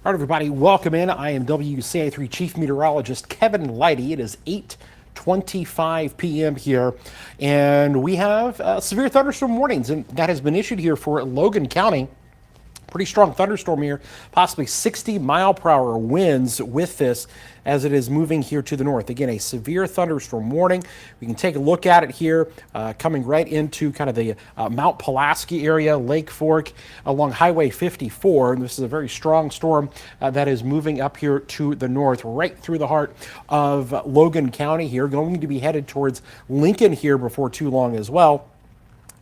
All right, everybody, welcome in. I am WCA3 Chief Meteorologist Kevin Lighty. It is 8:25 p.m. here, and we have severe thunderstorm warnings, and that has been issued here for Logan County. Pretty strong thunderstorm here, possibly 60-mile-per-hour winds with this as it is moving here to the north. Again, a severe thunderstorm warning. We can take a look at it here, coming right into kind of the Mount Pulaski area, Lake Fork, along Highway 54. And this is a very strong storm that is moving up here to the north, right through the heart of Logan County here, going to be headed towards Lincoln here before too long as well.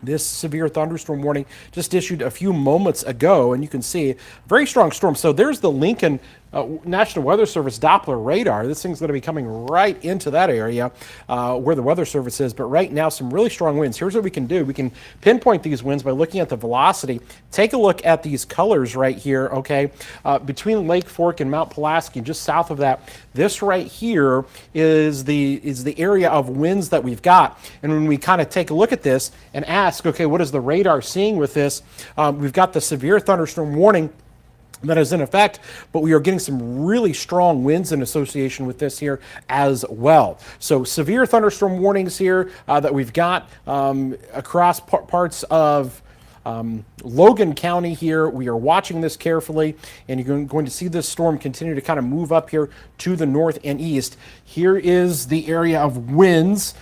This severe thunderstorm warning just issued a few moments ago, and you can see very strong storm. So there's the Lincoln National Weather Service Doppler radar. This thing's going to be coming right into that area where the Weather Service is. But right now, some really strong winds. Here's what we can do. We can pinpoint these winds by looking at the velocity. Take a look at these colors right here, okay? Between Lake Fork and Mount Pulaski, just south of that, this right here is the area of winds that we've got. And when we kind of take a look at this and ask, okay, what is the radar seeing with this? We've got the severe thunderstorm warning that is in effect, but we are getting some really strong winds in association with this here as well. So severe thunderstorm warnings here that we've got across parts of Logan County here. We are watching this carefully, and you're going to see this storm continue to kind of move up here to the north and east. Here is the area of winds,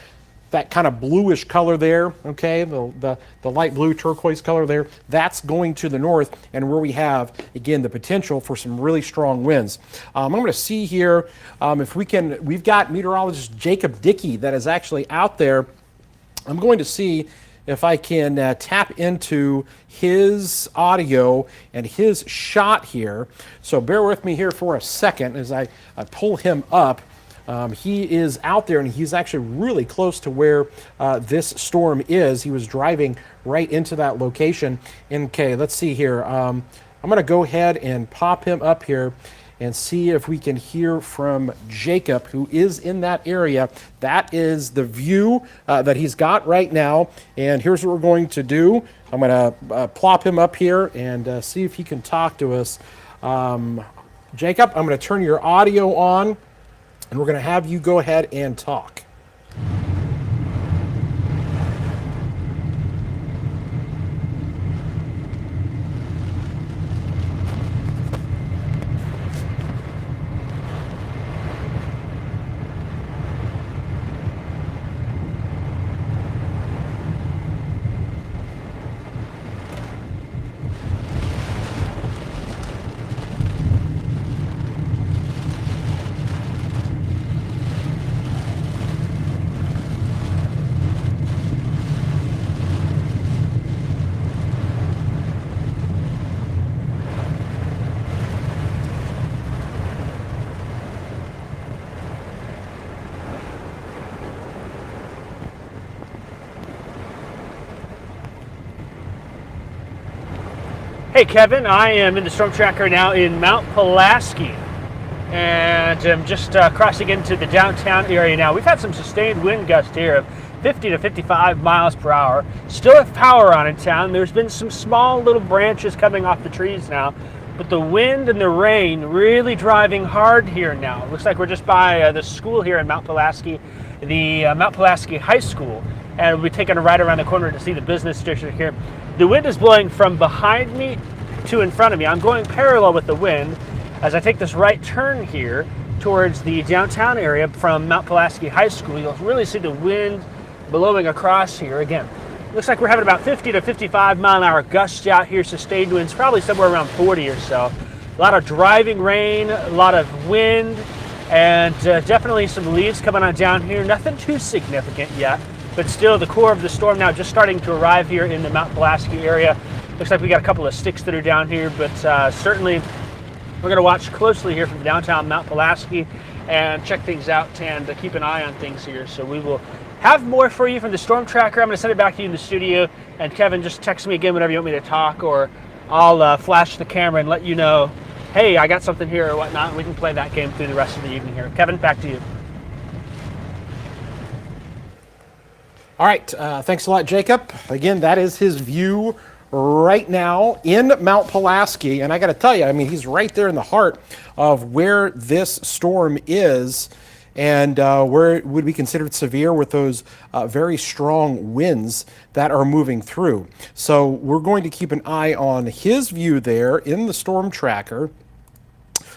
that kind of bluish color there, okay, the light blue turquoise color there, that's going to the north, and where we have, again, the potential for some really strong winds. I'm going to see here if we can, we've got meteorologist Jacob Dickey that is actually out there. I'm going to see if I can tap into his audio and his shot here. So bear with me here for a second as I pull him up. He is out there, and he's actually really close to where this storm is. He was driving right into that location. Okay, let's see here. I'm going to go ahead and pop him up here and see if we can hear from Jacob, who is in that area. That is the view that he's got right now. And here's what we're going to do. I'm going to plop him up here and see if he can talk to us. Jacob, I'm going to turn your audio on, and we're going to have you go ahead and talk. Hey Kevin, I am in the storm tracker now in Mount Pulaski, and I'm just crossing into the downtown area now. We've had some sustained wind gusts here of 50 to 55 miles per hour. Still have power on in town. There's been some small little branches coming off the trees now, but the wind and the rain really driving hard here now. It looks like we're just by the school here in Mount Pulaski, the Mount Pulaski High School, and we'll be taking a ride around the corner to see the business district here. The wind is blowing from behind me to in front of me. I'm going parallel with the wind as I take this right turn here towards the downtown area from Mount Pulaski High School. You'll really see the wind blowing across here. Again, looks like we're having about 50 to 55 mile an hour gusts out here, sustained winds probably somewhere around 40 or so. A lot of driving rain, a lot of wind, and definitely some leaves coming on down here. Nothing too significant yet, but still the core of the storm now just starting to arrive here in the Mount Pulaski area. Looks like we got a couple of sticks that are down here, but certainly we're going to watch closely here from downtown Mount Pulaski and check things out and keep an eye on things here. So we will have more for you from the storm tracker. I'm going to send it back to you in the studio, and Kevin, just text me again whenever you want me to talk, or I'll flash the camera and let you know, hey, I got something here or whatnot, and we can play that game through the rest of the evening here. Kevin, back to you. All right, thanks a lot, Jacob. Again, that is his view right now in Mount Pulaski, and I got to tell you, I mean, he's right there in the heart of where this storm is, and where it would be considered severe with those very strong winds that are moving through. So we're going to keep an eye on his view there in the storm tracker.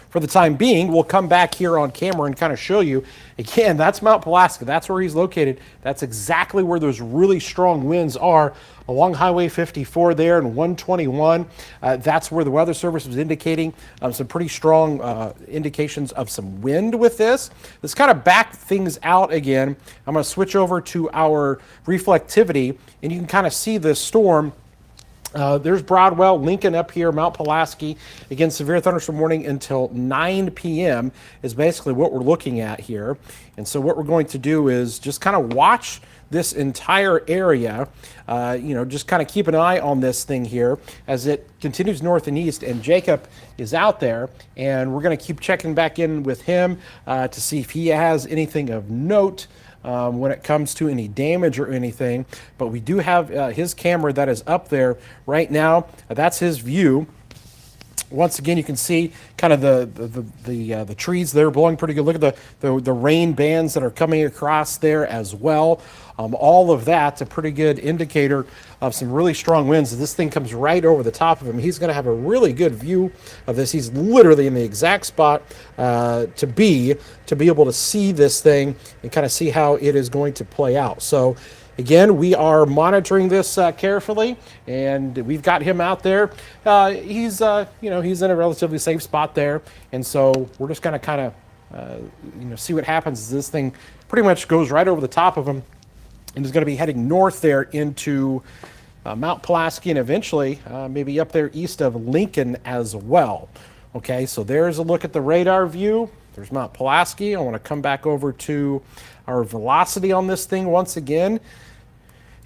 For the time being, we'll come back here on camera and kind of show you. Again, that's Mount Pulaski. That's where he's located. That's exactly where those really strong winds are along Highway 54 there and 121. That's where the Weather Service was indicating some pretty strong indications of some wind with this. Let's kind of back things out again. I'm going to switch over to our reflectivity, and you can kind of see this storm. There's Broadwell, Lincoln up here, Mount Pulaski. Again, severe thunderstorm warning until 9 p.m. is basically what we're looking at here. And so what we're going to do is just kind of watch this entire area, just kind of keep an eye on this thing here as it continues north and east. And Jacob is out there, and we're going to keep checking back in with him to see if he has anything of note when it comes to any damage or anything. But we do have his camera that is up there right now. That's his view. Once again, you can see kind of the trees there blowing pretty good. Look at the rain bands that are coming across there as well. All of that's a pretty good indicator of some really strong winds. This thing comes right over the top of him. He's going to have a really good view of this. He's literally in the exact spot to be able to see this thing and kind of see how it is going to play out. So again, we are monitoring this carefully, and we've got him out there. He's in a relatively safe spot there, and so we're just going to kind of see what happens as this thing pretty much goes right over the top of him, and is going to be heading north there into Mount Pulaski, and eventually maybe up there east of Lincoln as well. Okay, so there's a look at the radar view. There's Mount Pulaski. I want to come back over to our velocity on this thing once again,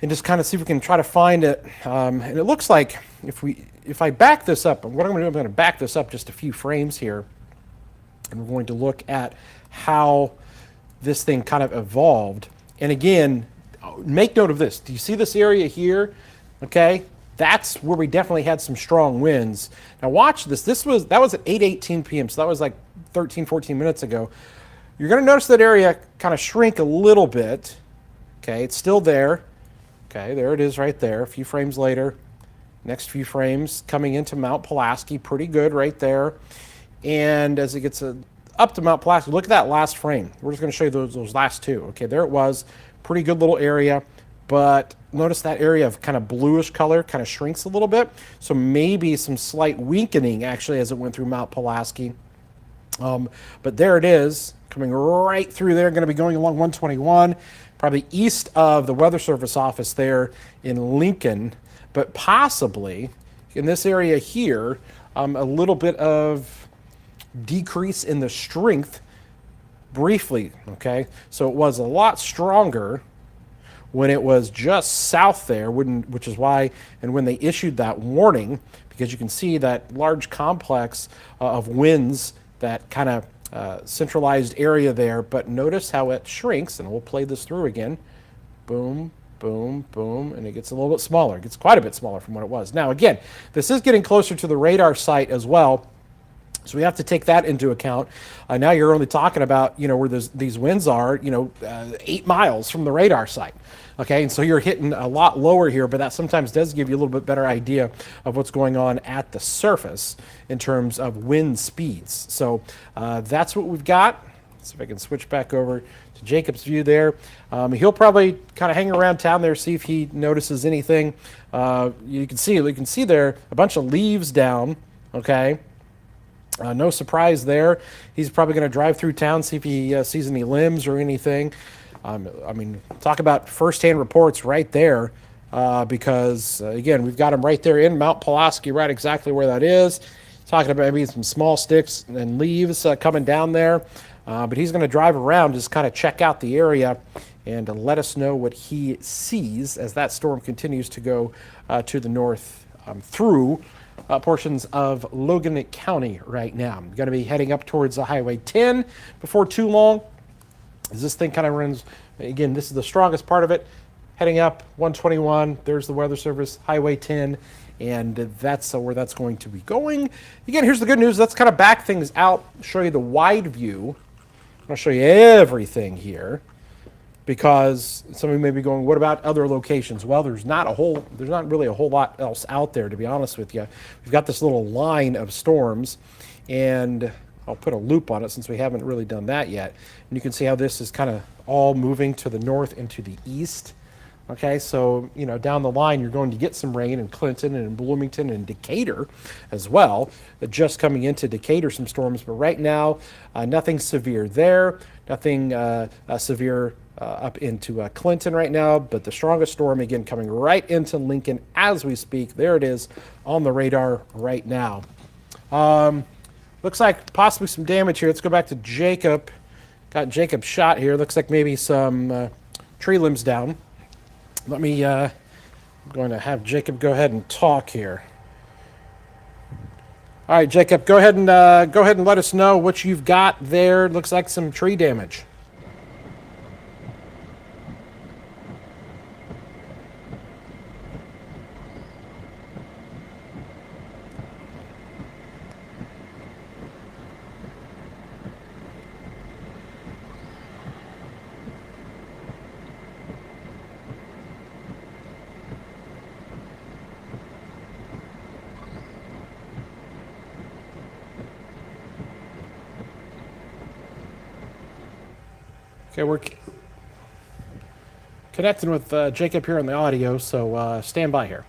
and just kind of see if we can try to find it. And it looks like if I back this up, what I'm going to do, I'm going to back this up just a few frames here, and we're going to look at how this thing kind of evolved. And again, make note of this. Do you see this area here? Okay, that's where we definitely had some strong winds. Now watch this. That was at 8:18 p.m., so that was like 13, 14 minutes ago. You're going to notice that area kind of shrink a little bit. Okay, it's still there. Okay, there it is right there. A few frames later. Next few frames coming into Mount Pulaski. Pretty good right there. And as it gets up to Mount Pulaski, look at that last frame. We're just going to show you those last two. Okay, there it was. Pretty good little area. But notice that area of kind of bluish color kind of shrinks a little bit. So maybe some slight weakening actually as it went through Mount Pulaski. But there it is, coming right through there, going to be going along 121, probably east of the Weather Service office there in Lincoln, but possibly in this area here, a little bit of decrease in the strength briefly, okay? So it was a lot stronger when it was just south there, which is why, and when they issued that warning, because you can see that large complex of winds, that kind of centralized area there, but notice how it shrinks, and we'll play this through again. Boom, boom, boom, and it gets a little bit smaller. It gets quite a bit smaller from what it was. Now again, this is getting closer to the radar site as well, so we have to take that into account. Now you're only talking about, where these winds are, 8 miles from the radar site. Okay, and so you're hitting a lot lower here, but that sometimes does give you a little bit better idea of what's going on at the surface in terms of wind speeds. So that's what we've got. Let's see if I can switch back over to Jacob's view there. He'll probably kind of hang around town there, see if he notices anything. You can see there a bunch of leaves down. Okay. No surprise there. He's probably going to drive through town, see if he sees any limbs or anything. Talk about firsthand reports right there, because, again, we've got him right there in Mount Pulaski, right exactly where that is. Talking about maybe some small sticks and leaves coming down there. But he's going to drive around, just kind of check out the area and let us know what he sees as that storm continues to go to the north through portions of Logan County right now. I'm going to be heading up towards Highway 10 before too long. As this thing kind of runs, again, this is the strongest part of it, heading up 121. There's the Weather Service, Highway 10, and that's where that's going to be going. Again, here's the good news. Let's kind of back things out, show you the wide view. I'll show you everything here, because some of you may be going, what about other locations? Well, there's not really a whole lot else out there, to be honest with you. We've got this little line of storms, and I'll put a loop on it since we haven't really done that yet. And you can see how this is kind of all moving to the north and to the east. Okay, so, down the line, you're going to get some rain in Clinton and in Bloomington and Decatur as well. Just coming into Decatur, some storms, but right now, nothing severe there, nothing severe up into Clinton right now, but the strongest storm, again, coming right into Lincoln as we speak. There it is on the radar right now. Looks like possibly some damage here. Let's go back to Jacob. Got Jacob shot here. Looks like maybe some tree limbs down. Let me, I'm going to have Jacob go ahead and talk here. All right, Jacob, go ahead and let us know what you've got there. Looks like some tree damage. Okay, we're connecting with Jacob here on the audio, so stand by here.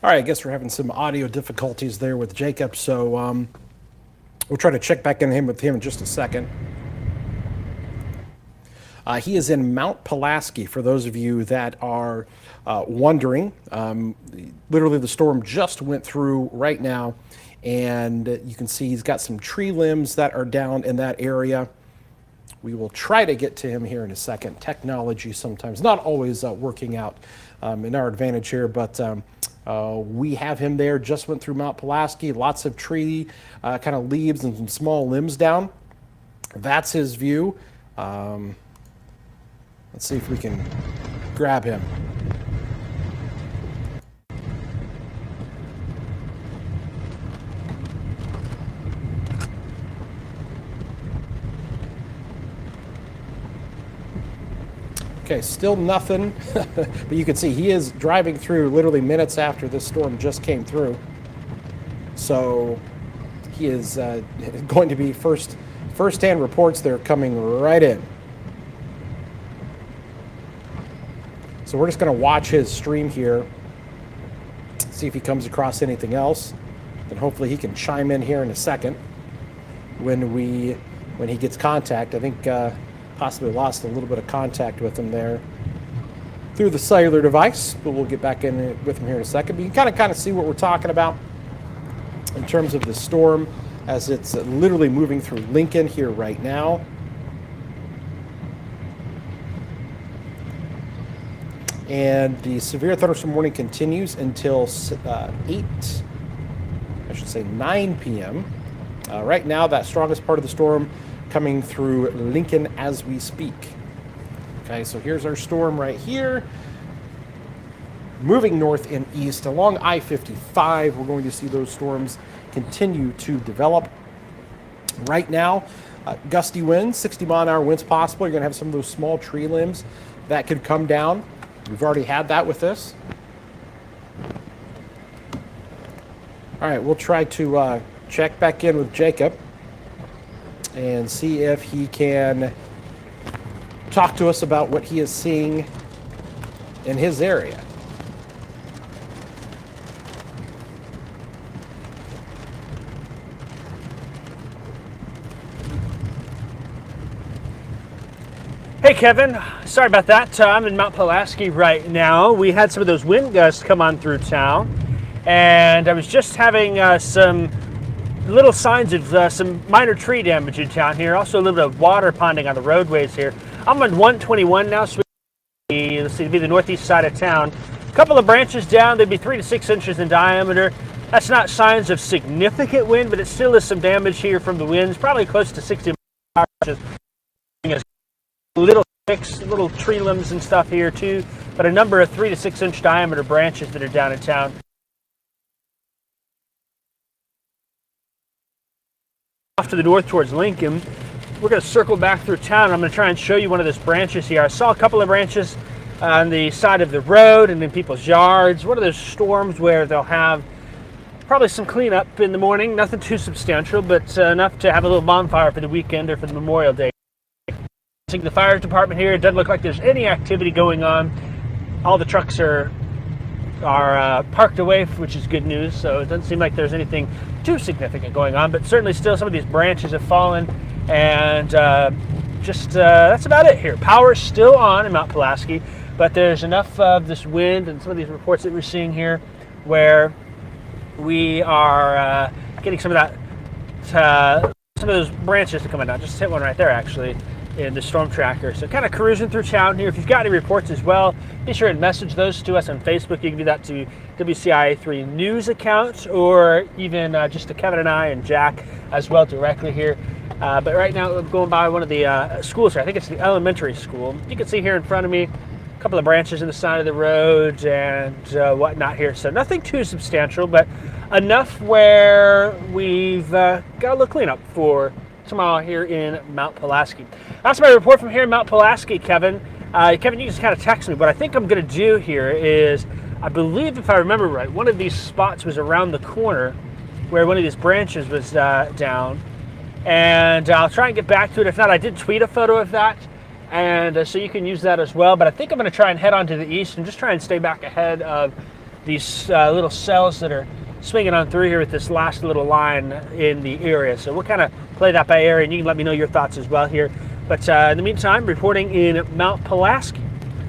All right, I guess we're having some audio difficulties there with Jacob, so we'll try to check back in with him in just a second. He is in Mount Pulaski, for those of you that are wondering. Literally, the storm just went through right now, and you can see he's got some tree limbs that are down in that area. We will try to get to him here in a second. Technology sometimes not always working out in our advantage here, but we have him there. Just went through Mount Pulaski. Lots of tree kind of leaves and some small limbs down. That's his view. Let's see if we can grab him. Okay, still nothing, but you can see he is driving through literally minutes after this storm just came through. So he is going to be first-hand reports. They're coming right in. So we're just going to watch his stream here, see if he comes across anything else. Then hopefully he can chime in here in a second when he gets contact. I think possibly lost a little bit of contact with him there through the cellular device, but we'll get back in with him here in a second. But you can kind of see what we're talking about in terms of the storm as it's literally moving through Lincoln here right now. And the severe thunderstorm warning continues until 9 p.m. Right now, that strongest part of the storm coming through Lincoln as we speak. Okay, so here's our storm right here. Moving north and east along I-55, we're going to see those storms continue to develop. Right now, gusty winds, 60-mile-an-hour winds possible. You're going to have some of those small tree limbs that could come down. We've already had that with this. All right, we'll try to check back in with Jacob and see if he can talk to us about what he is seeing in his area. Hey Kevin, sorry about that. I'm in Mount Pulaski right now. We had some of those wind gusts come on through town, and I was just having some little signs of some minor tree damage in town here. Also a little bit of water ponding on the roadways here. I'm on 121 now, so let's see, it'd be the northeast side of town. A couple of branches down, they'd be 3 to 6 inches in diameter. That's not signs of significant wind, but it still is some damage here from the winds, probably close to 60 miles an hour. Little sticks, little tree limbs and stuff here too, but a number of 3 to 6 inch diameter branches that are down in town. Off to the north towards Lincoln, we're going to circle back through town. I'm going to try and show you one of those branches here. I saw a couple of branches on the side of the road and in people's yards. One of those storms where they'll have probably some cleanup in the morning, nothing too substantial, but enough to have a little bonfire for the weekend or for the Memorial Day. The fire department here, it doesn't look like there's any activity going on. All the trucks are parked away, which is good news, so it doesn't seem like there's anything too significant going on, but certainly still some of these branches have fallen, and that's about it here. Power's still on in Mount Pulaski, but there's enough of this wind and some of these reports that we're seeing here where we are getting some of that, some of those branches to come down. Just hit one right there actually in the storm tracker. So kind of cruising through town here. If you've got any reports as well, be sure and message those to us on Facebook. You can do that to WCIA3 News account, or even just to Kevin and I and Jack as well directly here. But right now I'm going by one of the schools here. I think it's the elementary school. You can see here in front of me a couple of branches in the side of the road and whatnot here. So nothing too substantial, but enough where we've got a little cleanup for tomorrow here in Mount Pulaski. That's my report from here in Mount Pulaski, Kevin. Kevin, you just kind of text me. What I think I'm going to do here is, I believe if I remember right, one of these spots was around the corner where one of these branches was down. And I'll try and get back to it. If not, I did tweet a photo of that. And so you can use that as well. But I think I'm going to try and head on to the east and just try and stay back ahead of these little cells that are swinging on through here with this last little line in the area. So we'll kind of play that by area, and you can let me know your thoughts as well here. But in the meantime, reporting in Mount Pulaski,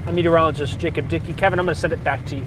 I'm meteorologist Jacob Dickey. Kevin, I'm going to send it back to you.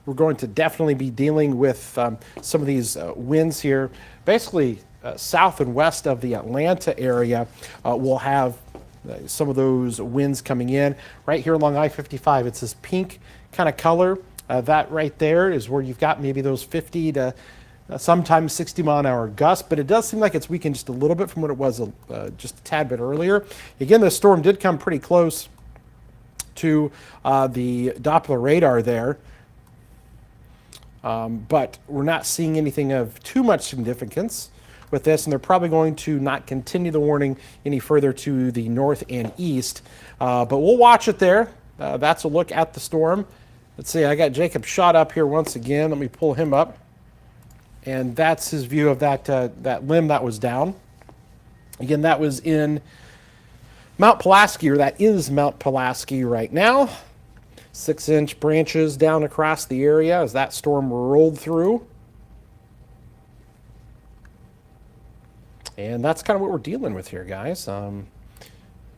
We're going to definitely be dealing with some of these winds here. Basically, south and west of the Atlanta area will have some of those winds coming in. Right here along I-55, it's this pink kind of color. That right there is where you've got maybe those 50 to sometimes 60 mile an hour gusts, but it does seem like it's weakened just a little bit from what it was just a tad bit earlier. Again, the storm did come pretty close to the Doppler radar there, but we're not seeing anything of too much significance with this, and they're probably going to not continue the warning any further to the north and east, but we'll watch it there. That's a look at the storm. Let's see, I got Jacob shot up here once again. Let me pull him up. And that's his view of that limb that was down. Again, that was in Mount Pulaski, or that is Mount Pulaski right now. 6-inch branches down across the area as that storm rolled through. And that's kind of what we're dealing with here, guys.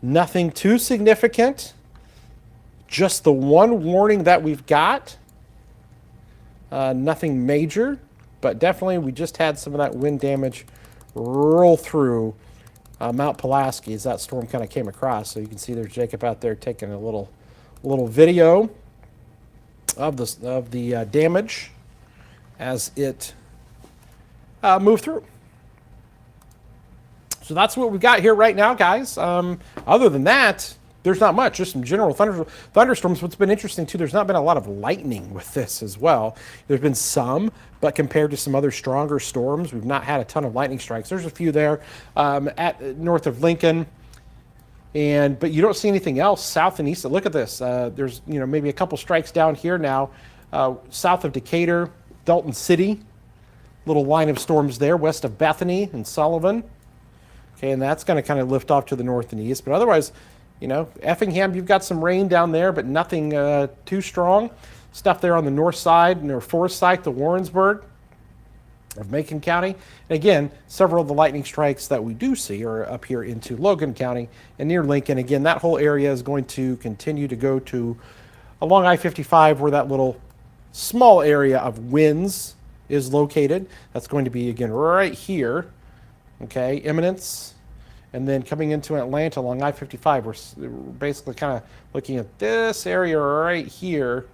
Nothing too significant. Just the one warning that we've got. Nothing major. But definitely, we just had some of that wind damage roll through Mount Pulaski as that storm kind of came across. So you can see there's Jacob out there taking a little video of the damage as it moved through. So that's what we've got here right now, guys. Other than that, there's not much, just some general thunderstorms. What's been interesting, too, there's not been a lot of lightning with this as well. There's been some, but compared to some other stronger storms, we've not had a ton of lightning strikes. There's a few there north of Lincoln, but you don't see anything else south and east. Look at this. There's maybe a couple strikes down here now, south of Decatur, Dalton City, little line of storms there, west of Bethany and Sullivan. Okay, and that's going to kind of lift off to the north and east, but otherwise, Effingham, you've got some rain down there, but nothing too strong. Stuff there on the north side, near Forsyth to Warrensburg of Macon County. And again, several of the lightning strikes that we do see are up here into Logan County and near Lincoln. Again, that whole area is going to continue to go to along I-55 where that little small area of winds is located. That's going to be, again, right here. Okay, Eminence. And then coming into Atlanta along I-55, we're basically kind of looking at this area right here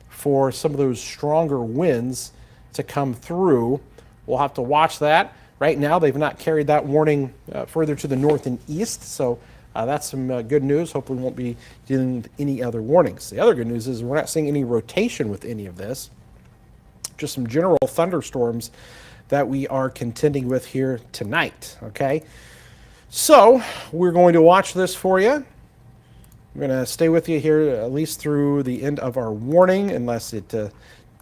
for some of those stronger winds to come through. We'll have to watch that. Right now, they've not carried that warning further to the north and east, so that's some good news. Hopefully we won't be dealing with any other warnings. The other good news is we're not seeing any rotation with any of this, just some general thunderstorms that we are contending with here tonight, okay? So we're going to watch this for you. I'm going to stay with you here at least through the end of our warning, unless it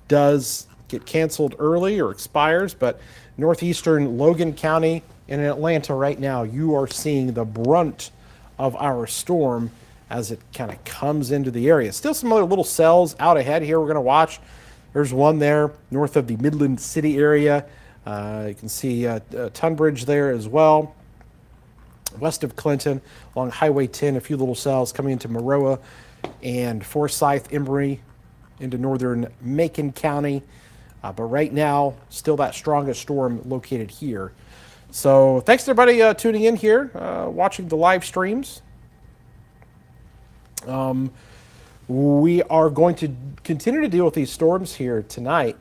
does get canceled early or expires. But northeastern Logan County and in Atlanta right now, you are seeing the brunt of our storm as it kind of comes into the area. Still some other little cells out ahead here we're going to watch. There's one there north of the Midland City area. You can see Tunbridge there as well. West of Clinton, along Highway 10, a few little cells coming into Maroa and Forsyth, Emory, into northern Macon County. But right now, still that strongest storm located here. So thanks to everybody tuning in here, watching the live streams. We are going to continue to deal with these storms here tonight.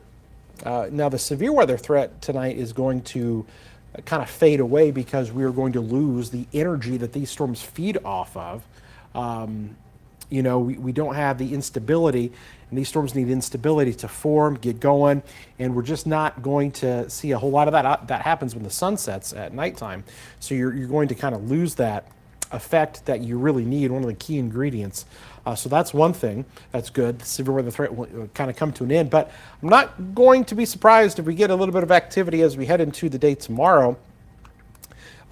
Now, the severe weather threat tonight is going to kind of fade away because we are going to lose the energy that these storms feed off of. We don't have the instability, and these storms need instability to form, get going, and we're just not going to see a whole lot of that. That happens when the sun sets at nighttime. So you're going to kind of lose that effect that you really need, one of the key ingredients. So that's one thing that's good. The severe weather threat will kind of come to an end, but I'm not going to be surprised if we get a little bit of activity as we head into the day tomorrow.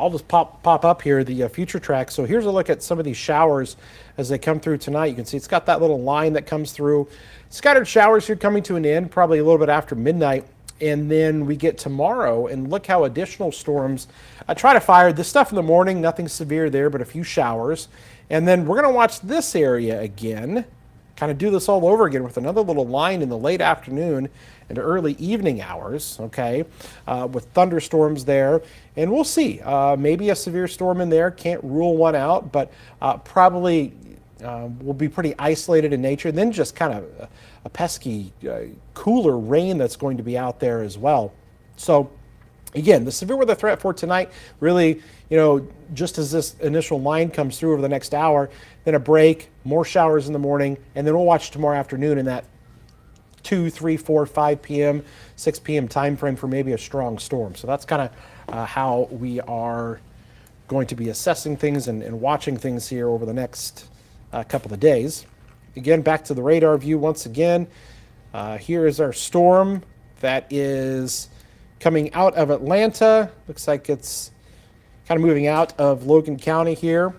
I'll just pop up here the future track. So here's a look at some of these showers as they come through tonight. You can see it's got that little line that comes through. Scattered showers here coming to an end, probably a little bit after midnight. And then we get tomorrow, and look how additional storms try to fire. This stuff in the morning, nothing severe there, but a few showers. And then we're going to watch this area again kind of do this all over again with another little line in the late afternoon and early evening hours, okay, with thunderstorms there. And we'll see. Maybe a severe storm in there. Can't rule one out, but probably will be pretty isolated in nature. And then just kind of a pesky, cooler rain that's going to be out there as well. So again, the severe weather threat for tonight, really, just as this initial line comes through over the next hour, then a break, more showers in the morning, and then we'll watch tomorrow afternoon in that 2, 3, 4, 5 p.m., 6 p.m. time frame for maybe a strong storm. So that's kind of how we are going to be assessing things and watching things here over the next couple of days. Again, back to the radar view once again. Here is our storm that is coming out of Atlanta. Looks like it's kind of moving out of Logan County here.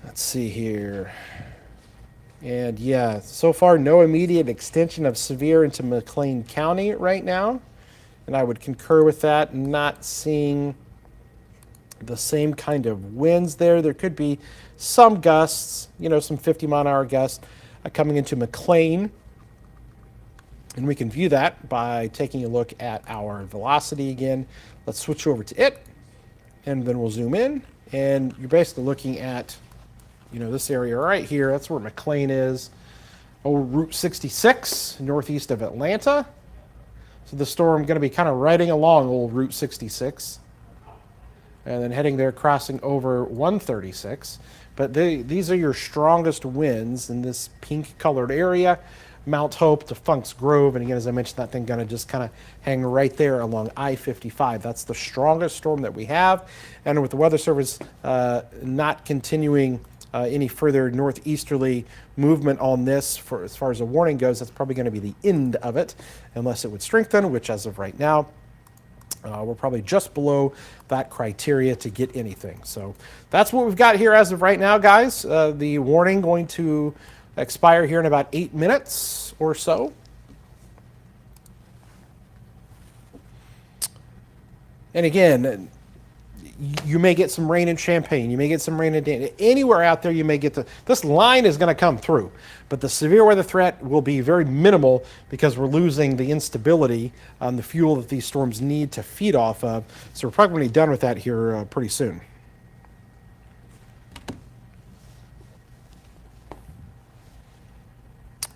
Let's see here. And yeah, so far no immediate extension of severe into McLean County right now. And I would concur with that, not seeing the same kind of winds there. There could be some gusts, some 50-mile-an-hour gusts coming into McLean. And we can view that by taking a look at our velocity again. Let's switch over to it, and then we'll zoom in. And you're basically looking at, this area right here. That's where McLean is. Old Route 66, northeast of Atlanta. So the storm going to be kind of riding along old Route 66. And then heading there, crossing over 136. But these are your strongest winds in this pink-colored area. Mount Hope to Funk's Grove, and again, as I mentioned, that thing gonna just kind of hang right there along I-55. That's the strongest storm that we have, and with the Weather Service not continuing any further northeasterly movement on this, for as far as a warning goes, that's probably going to be the end of it, unless it would strengthen, which as of right now, we're probably just below that criteria to get anything. So that's what we've got here as of right now, guys. The warning going to expire here in about 8 minutes or so. And again, you may get some rain in Champaign. You may get some rain in Dayton. Anywhere out there, you may get this line is going to come through. But the severe weather threat will be very minimal because we're losing the instability on the fuel that these storms need to feed off of. So we're probably going to be done with that here pretty soon.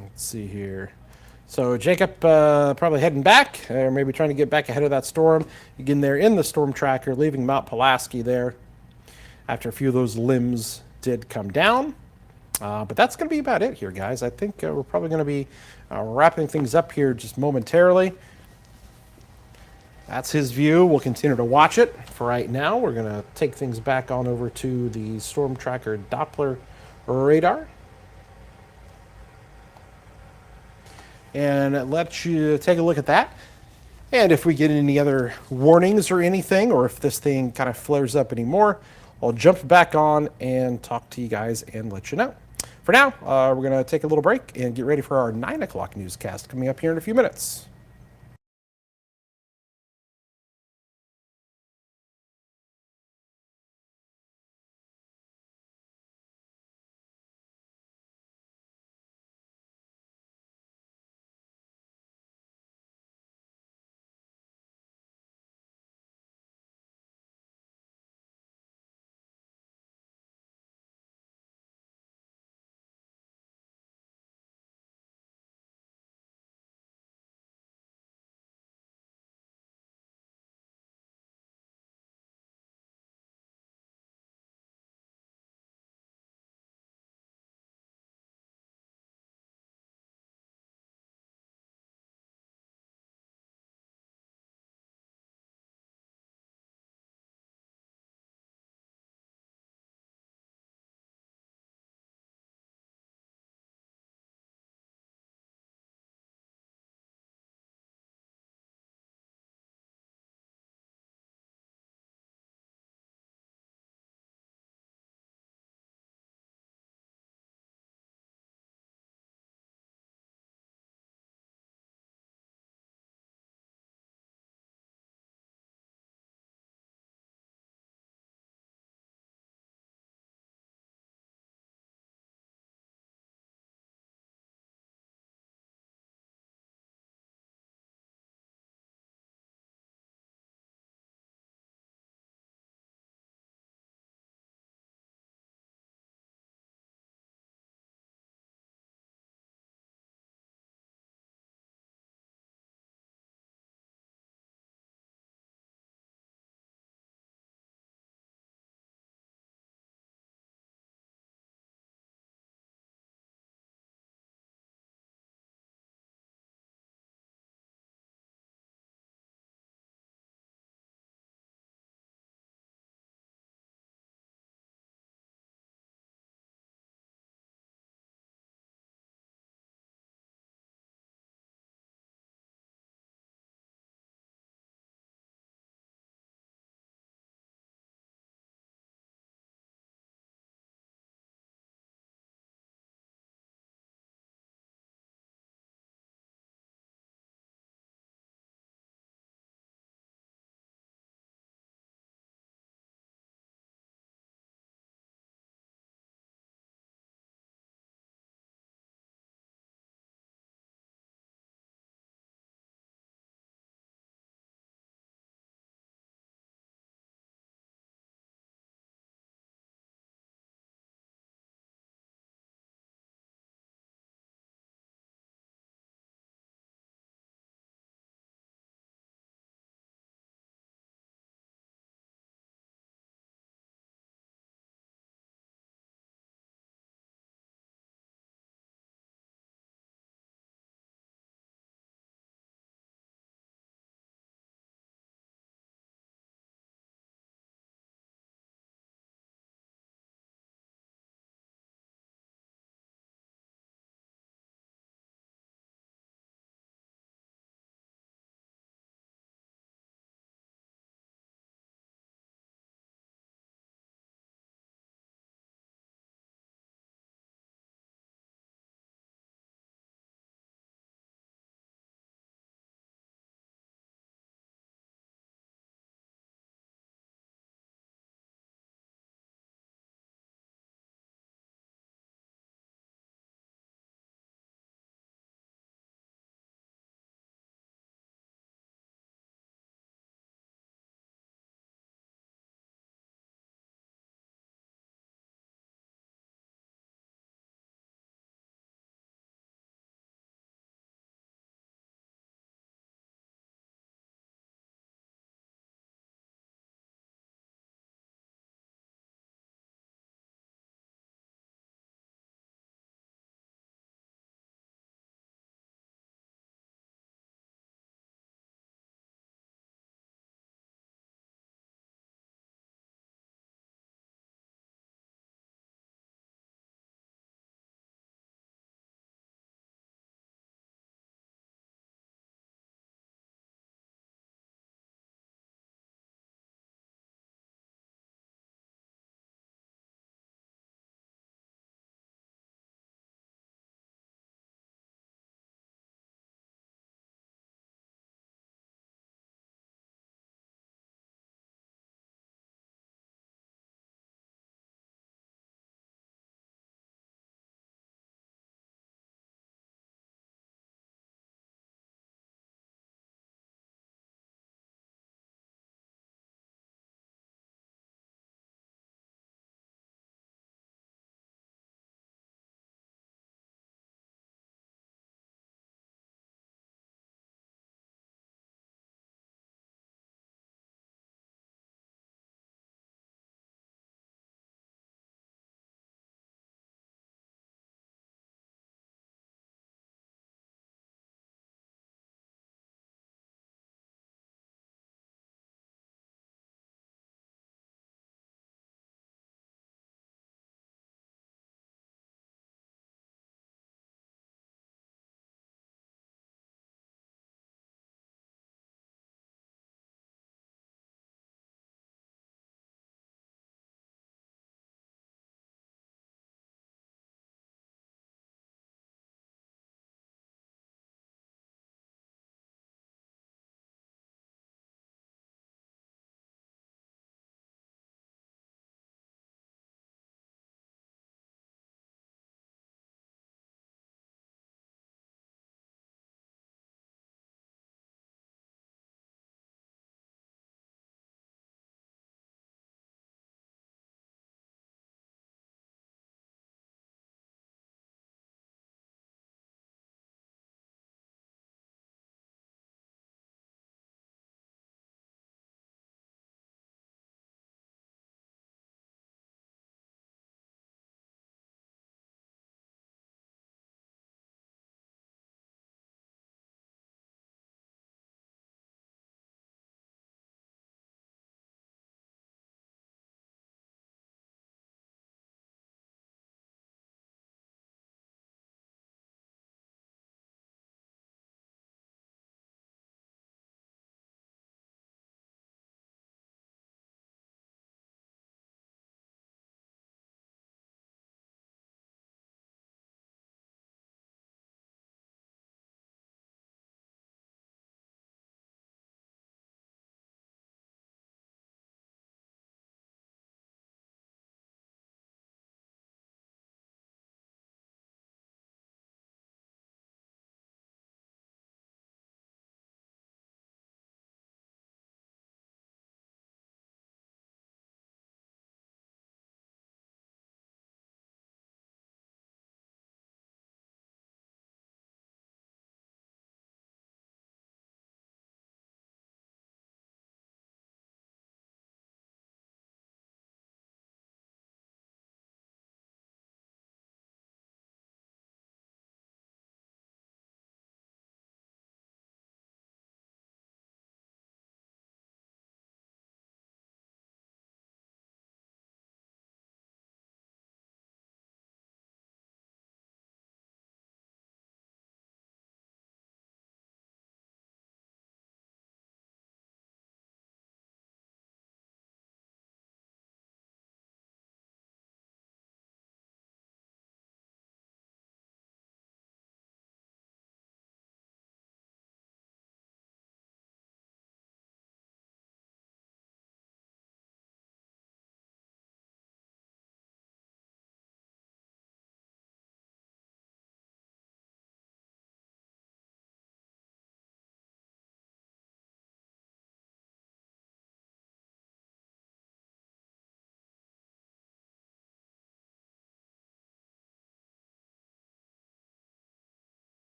Let's see here. So Jacob probably heading back, or maybe trying to get back ahead of that storm. Again, they're in the storm tracker, leaving Mount Pulaski there after a few of those limbs did come down. But that's going to be about it here, guys. I think we're probably going to be wrapping things up here just momentarily. That's his view. We'll continue to watch it. For right now, we're going to take things back on over to the storm tracker Doppler radar. And let you take a look at that. And if we get any other warnings or anything, or if this thing kind of flares up anymore, I'll jump back on and talk to you guys and let you know. For now, we're going to take a little break and get ready for our 9 o'clock newscast coming up here in a few minutes.